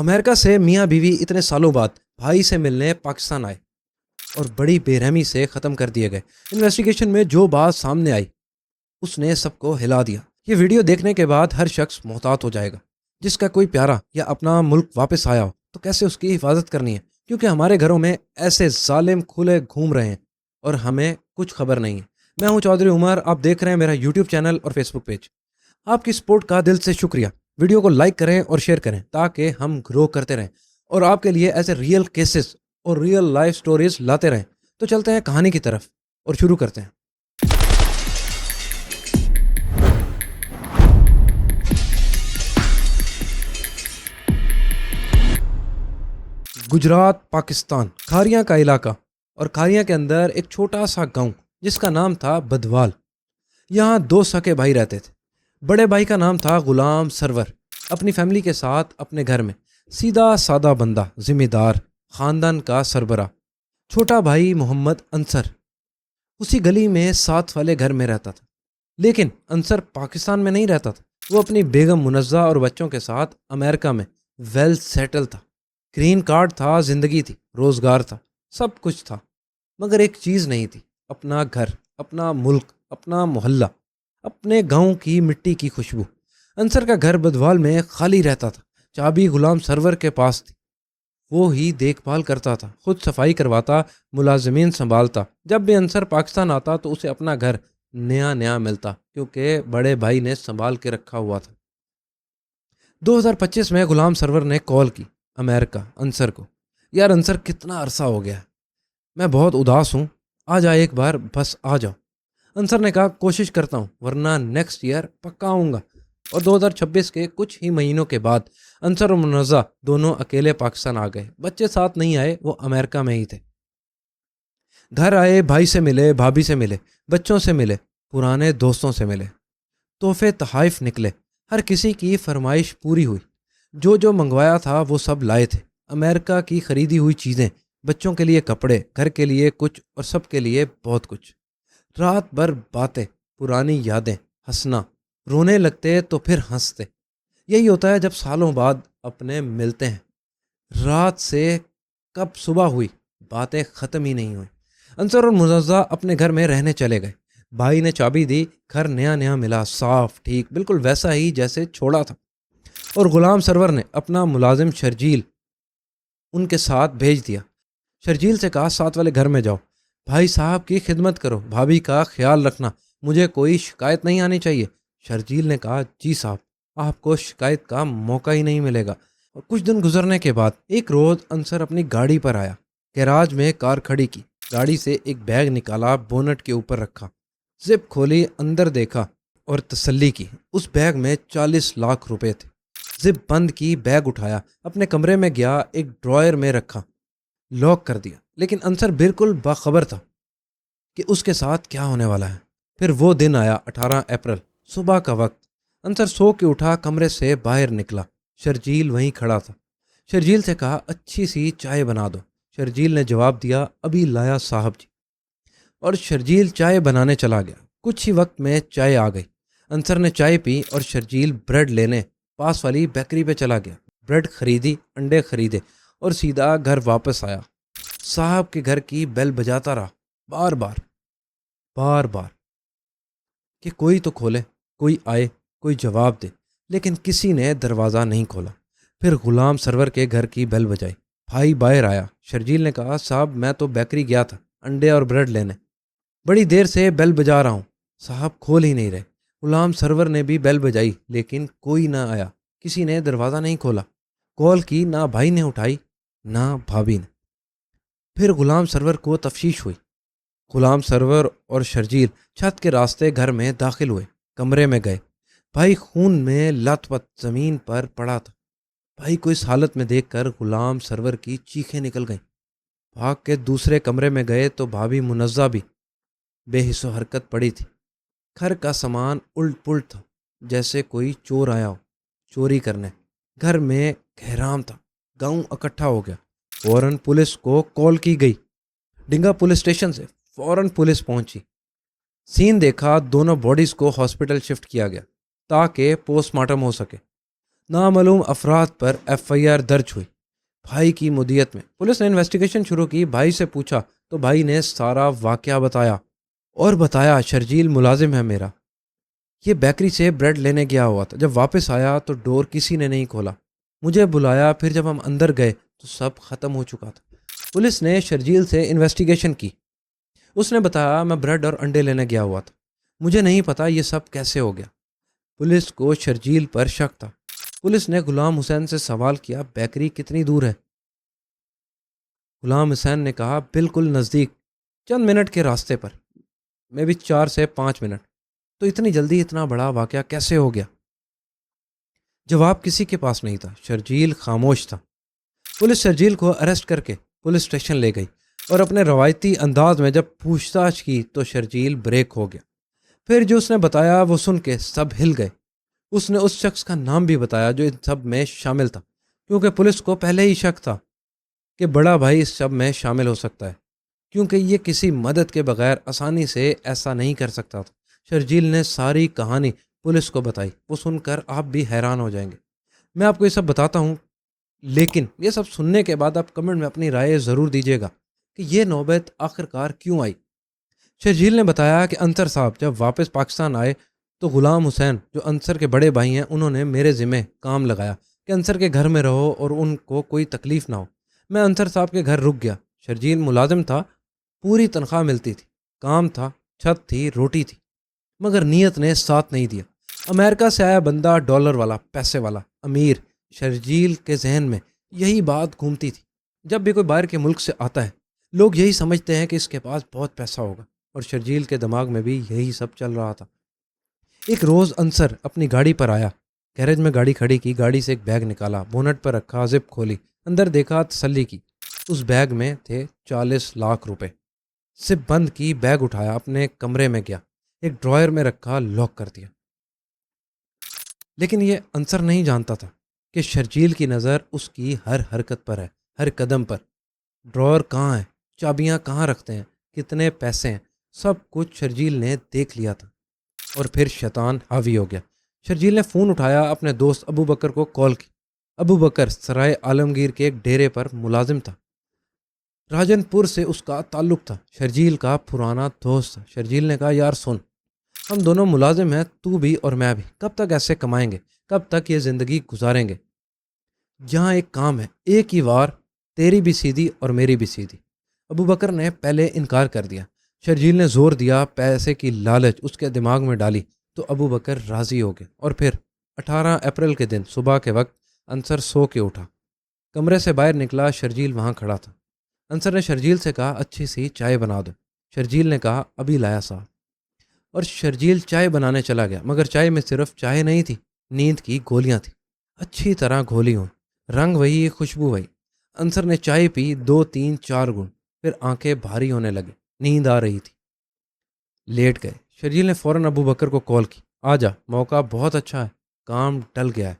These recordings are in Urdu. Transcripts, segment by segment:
امریکہ سے میاں بیوی اتنے سالوں بعد بھائی سے ملنے پاکستان آئے اور بڑی بے رحمی سے ختم کر دیے گئے۔ انویسٹیگیشن میں جو بات سامنے آئی اس نے سب کو ہلا دیا۔ یہ ویڈیو دیکھنے کے بعد ہر شخص محتاط ہو جائے گا۔ جس کا کوئی پیارا یا اپنا ملک واپس آیا ہو تو کیسے اس کی حفاظت کرنی ہے، کیونکہ ہمارے گھروں میں ایسے ظالم کھلے گھوم رہے ہیں اور ہمیں کچھ خبر نہیں ہے۔ میں ہوں چودھری عمر، آپ دیکھ رہے ہیں میرا یوٹیوب چینل اور فیس بک پیج۔ آپ کی سپورٹ کا دل سے شکریہ۔ ویڈیو کو لائک کریں اور شیئر کریں تاکہ ہم گرو کرتے رہیں اور آپ کے لیے ایسے ریئل کیسز اور ریئل لائف سٹوریز لاتے رہیں۔ تو چلتے ہیں کہانی کی طرف اور شروع کرتے ہیں۔ گجرات، پاکستان، کھاریاں کا علاقہ، اور کھاریاں کے اندر ایک چھوٹا سا گاؤں جس کا نام تھا بدوال۔ یہاں دو سکے بھائی رہتے تھے۔ بڑے بھائی کا نام تھا غلام سرور، اپنی فیملی کے ساتھ اپنے گھر میں سیدھا سادہ بندہ، ذمہ دار، خاندان کا سربراہ۔ چھوٹا بھائی محمد انصر اسی گلی میں ساتھ والے گھر میں رہتا تھا، لیکن انصر پاکستان میں نہیں رہتا تھا۔ وہ اپنی بیگم منزہ اور بچوں کے ساتھ امریکہ میں ویل سیٹل تھا۔ گرین کارڈ تھا، زندگی تھی، روزگار تھا، سب کچھ تھا، مگر ایک چیز نہیں تھی: اپنا گھر، اپنا ملک، اپنا محلہ، اپنے گاؤں کی مٹی کی خوشبو۔ انصر کا گھر بدوال میں خالی رہتا تھا۔ چابی غلام سرور کے پاس تھی، وہ ہی دیکھ بھال کرتا تھا، خود صفائی کرواتا، ملازمین سنبھالتا۔ جب بھی انصر پاکستان آتا تو اسے اپنا گھر نیا نیا ملتا، کیونکہ بڑے بھائی نے سنبھال کے رکھا ہوا تھا۔ 2025 میں غلام سرور نے کال کی امریکہ انصر کو: یار انصر، کتنا عرصہ ہو گیا ہے، میں بہت اداس ہوں، آ جا ایک بار، بس آ جاؤ۔ انصر نے کہا: کوشش کرتا ہوں، ورنہ نیکسٹ ایئر پکا آؤں گا۔ اور 2026 کے کچھ ہی مہینوں کے بعد انصر اور منزہ دونوں اکیلے پاکستان آ گئے۔ بچے ساتھ نہیں آئے، وہ امریکہ میں ہی تھے۔ گھر آئے، بھائی سے ملے، بھابھی سے ملے، بچوں سے ملے، پرانے دوستوں سے ملے، تحفے تحائف نکلے، ہر کسی کی فرمائش پوری ہوئی۔ جو منگوایا تھا وہ سب لائے تھے۔ امریکہ کی خریدی ہوئی چیزیں، بچوں کے لیے کپڑے، گھر کے لیے کچھ اور سب کے لیے بہت کچھ۔ رات بھر باتیں، پرانی یادیں، ہنسنا، رونے لگتے تو پھر ہنستے۔ یہی ہوتا ہے جب سالوں بعد اپنے ملتے ہیں۔ رات سے کب صبح ہوئی، باتیں ختم ہی نہیں ہوئی۔ انصر اور منزہ اپنے گھر میں رہنے چلے گئے۔ بھائی نے چابی دی، گھر نیا نیا ملا، صاف، ٹھیک، بالکل ویسا ہی جیسے چھوڑا تھا۔ اور غلام سرور نے اپنا ملازم شرجیل ان کے ساتھ بھیج دیا۔ شرجیل سے کہا: ساتھ والے گھر میں جاؤ، بھائی صاحب کی خدمت کرو، بھابھی کا خیال رکھنا، مجھے کوئی شکایت نہیں آنی چاہیے۔ شرجیل نے کہا: جی صاحب، آپ کو شکایت کا موقع ہی نہیں ملے گا۔ اور کچھ دن گزرنے کے بعد ایک روز انصر اپنی گاڑی پر آیا، گیراج میں کار کھڑی کی، گاڑی سے ایک بیگ نکالا، بونٹ کے اوپر رکھا، زپ کھولی، اندر دیکھا اور تسلی کی۔ اس بیگ میں 40 لاکھ روپے تھے۔ زپ بند کی، بیگ اٹھایا، اپنے کمرے میں گیا، ایک ڈرائر میں رکھا، لاک کر دیا۔ لیکن انصر بالکل باخبر تھا کہ اس کے ساتھ کیا ہونے والا ہے۔ پھر وہ دن آیا، 18 اپریل، صبح کا وقت۔ انصر سو کے اٹھا، کمرے سے باہر نکلا، شرجیل وہیں کھڑا تھا۔ شرجیل سے کہا: اچھی سی چائے بنا دو۔ شرجیل نے جواب دیا: ابھی لایا صاحب جی۔ اور شرجیل چائے بنانے چلا گیا۔ کچھ ہی وقت میں چائے آ گئی۔ انصر نے چائے پی اور شرجیل بریڈ لینے پاس والی بیکری پہ چلا گیا۔ بریڈ خریدی، انڈے خریدے اور سیدھا گھر واپس آیا۔ صاحب کے گھر کی بیل بجاتا رہا، بار بار کہ کوئی تو کھولے، کوئی آئے، کوئی جواب دے، لیکن کسی نے دروازہ نہیں کھولا۔ پھر غلام سرور کے گھر کی بیل بجائی۔ بھائی باہر آیا۔ شرجیل نے کہا: صاحب، میں تو بیکری گیا تھا انڈے اور بریڈ لینے، بڑی دیر سے بیل بجا رہا ہوں، صاحب کھول ہی نہیں رہے۔ غلام سرور نے بھی بیل بجائی، لیکن کوئی نہ آیا، کسی نے دروازہ نہیں کھولا۔ کال کی، نہ بھائی نے اٹھائی نہ بھابھی نے۔ پھر غلام سرور کو تفشیش ہوئی۔ غلام سرور اور شرجیل چھت کے راستے گھر میں داخل ہوئے، کمرے میں گئے۔ بھائی خون میں لت پت زمین پر پڑا تھا۔ بھائی کو اس حالت میں دیکھ کر غلام سرور کی چیخیں نکل گئیں۔ بھاگ کے دوسرے کمرے میں گئے تو بھابھی منزہ بھی بے حس و حرکت پڑی تھی۔ گھر کا سامان الٹ پلٹ تھا، جیسے کوئی چور آیا ہو چوری کرنے۔ گھر میں کہرام تھا، گاؤں اکٹھا ہو گیا۔ فوراً پولیس کو کال کی گئی۔ ڈنگا پولیس اسٹیشن سے فوراً پولیس پہنچی۔ سین دیکھا، دونوں باڈیز کو ہاسپٹل شفٹ کیا گیا تاکہ پوسٹ مارٹم ہو سکے۔ نامعلوم افراد پر FIR درج ہوئی۔ بھائی کی مدیت میں پولیس نے انویسٹیگیشن شروع کی۔ بھائی سے پوچھا تو بھائی نے سارا واقعہ بتایا اور بتایا شرجیل ملازم ہے میرا، یہ بیکری سے بریڈ لینے گیا ہوا تھا، جب واپس آیا تو ڈور کسی نے نہیں کھولا، مجھے بلایا، پھر جب ہم اندر گئے تو سب ختم ہو چکا تھا۔ پولیس نے شرجیل سے انویسٹیگیشن کی۔ اس نے بتایا میں بریڈ اور انڈے لینے گیا ہوا تھا، مجھے نہیں پتا یہ سب کیسے ہو گیا۔ پولیس کو شرجیل پر شک تھا۔ پولیس نے غلام حسین سے سوال کیا بیکری کتنی دور ہے؟ غلام حسین نے کہا بالکل نزدیک، چند منٹ کے راستے پر، میں بھی 4 سے 5 منٹ۔ تو اتنی جلدی اتنا بڑا واقعہ کیسے ہو گیا؟ جواب کسی کے پاس نہیں تھا۔ شرجیل خاموش تھا۔ پولیس شرجیل کو اریسٹ کر کے پولیس اسٹیشن لے گئی اور اپنے روایتی انداز میں جب پوچھ تاچھ کی تو شرجیل بریک ہو گیا۔ پھر جو اس نے بتایا وہ سن کے سب ہل گئے۔ اس نے اس شخص کا نام بھی بتایا جو ان سب میں شامل تھا، کیونکہ پولیس کو پہلے ہی شک تھا کہ بڑا بھائی اس سب میں شامل ہو سکتا ہے، کیونکہ یہ کسی مدد کے بغیر آسانی سے ایسا نہیں کر سکتا تھا۔ شرجیل نے ساری کہانی پولیس کو بتائی۔ وہ سن کر آپ بھی حیران ہو جائیں گے، میں آپ کو یہ سب بتاتا ہوں، لیکن یہ سب سننے کے بعد آپ کمنٹ میں اپنی رائے ضرور دیجیے گا کہ یہ نوبت آخرکار کیوں آئی۔ شرجیل نے بتایا کہ انصر صاحب جب واپس پاکستان آئے تو غلام حسین جو انصر کے بڑے بھائی ہیں انہوں نے میرے ذمہ کام لگایا کہ انصر کے گھر میں رہو اور ان کو کوئی تکلیف نہ ہو۔ میں انصر صاحب کے گھر رک گیا۔ شرجیل ملازم تھا، پوری تنخواہ ملتی تھی، کام تھا، چھت تھی، روٹی تھی، مگر نیت نے ساتھ نہیں دیا۔ امریکہ سے آیا بندہ، ڈالر والا، پیسے والا، امیر۔ شرجیل کے ذہن میں یہی بات گھومتی تھی۔ جب بھی کوئی باہر کے ملک سے آتا ہے لوگ یہی سمجھتے ہیں کہ اس کے پاس بہت پیسہ ہوگا، اور شرجیل کے دماغ میں بھی یہی سب چل رہا تھا۔ ایک روز انصر اپنی گاڑی پر آیا، گیرج میں گاڑی کھڑی کی، گاڑی سے ایک بیگ نکالا، بونٹ پر رکھا، زپ کھولی، اندر دیکھا، تسلی کی۔ اس بیگ میں تھے 40 لاکھ روپے۔ زپ بند کی، بیگ اٹھایا، اپنے کمرے میں گیا، ایک ڈرائر میں رکھا، لاک کر دیا۔ لیکن یہ انصر نہیں جانتا تھا کہ شرجیل کی نظر اس کی ہر حرکت پر ہے، ہر قدم پر۔ ڈرائر کہاں ہے، چابیاں کہاں رکھتے ہیں، کتنے پیسے ہیں، سب کچھ شرجیل نے دیکھ لیا تھا۔ اور پھر شیطان حاوی ہو گیا۔ شرجیل نے فون اٹھایا، اپنے دوست ابو بکر کو کال کی۔ ابو بکر سرائے عالمگیر کے ایک ڈیرے پر ملازم تھا، راجن پور سے اس کا تعلق تھا، شرجیل کا پرانا دوست تھا۔ شرجیل نے کہا یار سن، ہم دونوں ملازم ہیں، تو بھی اور میں بھی، کب تک ایسے کمائیں گے، کب تک یہ زندگی گزاریں گے؟ یہاں ایک کام ہے، ایک ہی وار، تیری بھی سیدھی اور میری بھی سیدھی۔ ابو بکر نے پہلے انکار کر دیا۔ شرجیل نے زور دیا، پیسے کی لالچ اس کے دماغ میں ڈالی تو ابو بکر راضی ہو گئے۔ اور پھر 18 اپریل کے دن صبح کے وقت انصر سو کے اٹھا، کمرے سے باہر نکلا، شرجیل وہاں کھڑا تھا۔ انصر نے شرجیل سے کہا اچھی سی چائے بنا دو۔ شرجیل نے کہا ابھی لایا صاحب۔ اور شرجیل چائے بنانے چلا گیا، مگر چائے میں صرف چائے نہیں تھی، نیند کی گولیاں تھیں، اچھی طرح گھولی ہوئی، رنگ وہی، خوشبو وہی۔ انصر نے چائے پی، 2 3 4 گھونٹ، پھر آنکھیں بھاری ہونے لگی، نیند آ رہی تھی، لیٹ گئے۔ شرجیل نے فوراً ابو بکر کو کال کی، آ جا، موقع بہت اچھا ہے، کام ٹل گیا ہے۔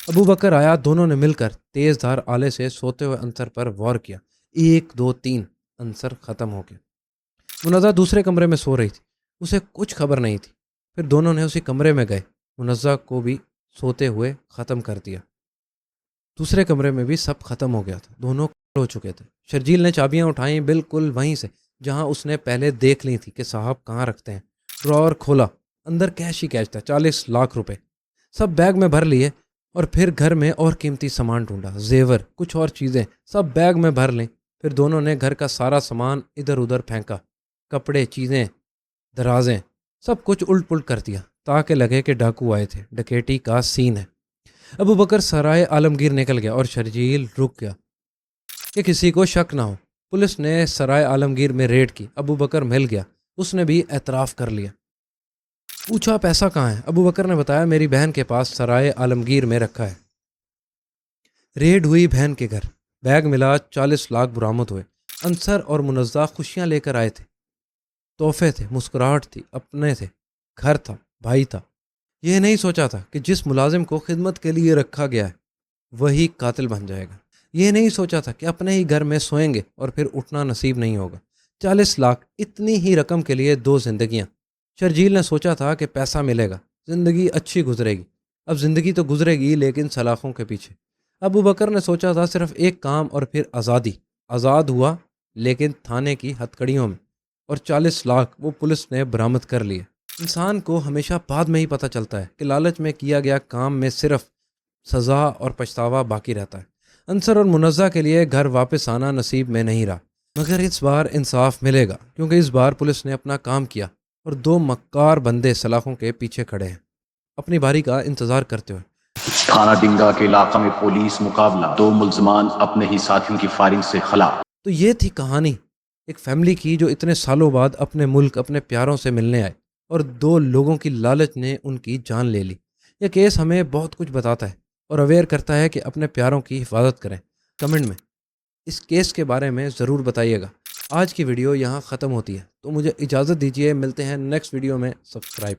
ابو بکر آیا، دونوں نے مل کر تیز دھار آلے سے سوتے ہوئے انصر پر وار کیا، 1 2 3، انصر ختم ہو گیا۔ منزہ دوسرے کمرے میں سو رہی تھی، اسے کچھ خبر نہیں تھی۔ پھر دونوں نے اسی کمرے میں گئے، منزہ کو بھی سوتے ہوئے ختم کر دیا۔ دوسرے کمرے میں بھی سب ختم ہو گیا تھا، دونوں ہو چکے تھے۔ شرجیل نے چابیاں اٹھائیں، بالکل وہیں سے جہاں اس نے پہلے دیکھ لی تھی کہ صاحب کہاں رکھتے ہیں۔ ڈراور کھولا، اندر کیش ہی کیش تھا، 40 لاکھ روپے، سب بیگ میں بھر لیے۔ اور پھر گھر میں اور قیمتی سامان ڈھونڈا، زیور، کچھ اور چیزیں، سب بیگ میں بھر لیں۔ پھر دونوں نے گھر کا سارا سامان ادھر ادھر پھینکا، کپڑے، چیزیں، درازیں، سب کچھ الٹ پلٹ کر دیا تاکہ لگے کہ ڈاکو آئے تھے، ڈکیٹی کا سین ہے۔ ابو بکر سرائے عالمگیر نکل گیا اور شرجیل رک گیا کہ کسی کو شک نہ ہو۔ پولیس نے سرائے عالمگیر میں ریڈ کی، ابو بکر مل گیا، اس نے بھی اعتراف کر لیا۔ پوچھا پیسہ کہاں ہے؟ ابو بکر نے بتایا میری بہن کے پاس سرائے عالمگیر میں رکھا ہے۔ ریڈ ہوئی بہن کے گھر، بیگ ملا، 40 لاکھ برآمد ہوئے۔ انصر اور منزہ خوشیاں لے کر آئے تھے، تحفے تھے، مسکراہٹ تھی، اپنے تھے، گھر تھا، بھائی تھا۔ یہ نہیں سوچا تھا کہ جس ملازم کو خدمت کے لیے رکھا گیا ہے وہی قاتل بن جائے گا۔ یہ نہیں سوچا تھا کہ اپنے ہی گھر میں سوئیں گے اور پھر اٹھنا نصیب نہیں ہوگا۔ 40 لاکھ، اتنی ہی رقم کے لیے 2 زندگیاں۔ شرجیل نے سوچا تھا کہ پیسہ ملے گا، زندگی اچھی گزرے گی، اب زندگی تو گزرے گی لیکن سلاخوں کے پیچھے۔ ابو بکر نے سوچا تھا صرف ایک کام اور پھر آزادی۔ آزاد ہوا لیکن تھانے کی ہتکڑیوں میں، اور 40 لاکھ وہ پولیس نے برآمد کر لیے۔ انسان کو ہمیشہ بعد میں ہی پتہ چلتا ہے کہ لالچ میں کیا گیا کام میں صرف سزا اور پچھتاوا باقی رہتا ہے۔ انصر اور منزہ کے لیے گھر واپس آنا نصیب میں نہیں رہا، مگر اس بار انصاف ملے گا، کیونکہ اس بار پولیس نے اپنا کام کیا اور 2 مکار بندے سلاخوں کے پیچھے کھڑے ہیں، اپنی باری کا انتظار کرتے ہوئے۔ تھانہ ڈنگا کے علاقہ میں پولیس مقابلہ، 2 ملزمان اپنے ہی ساتھیوں کی فائرنگ سے خلا۔ تو یہ تھی کہانی ایک فیملی کی جو اتنے سالوں بعد اپنے ملک، اپنے پیاروں سے ملنے آئے، اور 2 لوگوں کی لالچ نے ان کی جان لے لی۔ یہ کیس ہمیں بہت کچھ بتاتا ہے اور اویئر کرتا ہے کہ اپنے پیاروں کی حفاظت کریں۔ کمنٹ میں اس کیس کے بارے میں ضرور بتائیے گا۔ آج کی ویڈیو یہاں ختم ہوتی ہے، تو مجھے اجازت دیجیے، ملتے ہیں نیکسٹ ویڈیو میں۔ سبسکرائب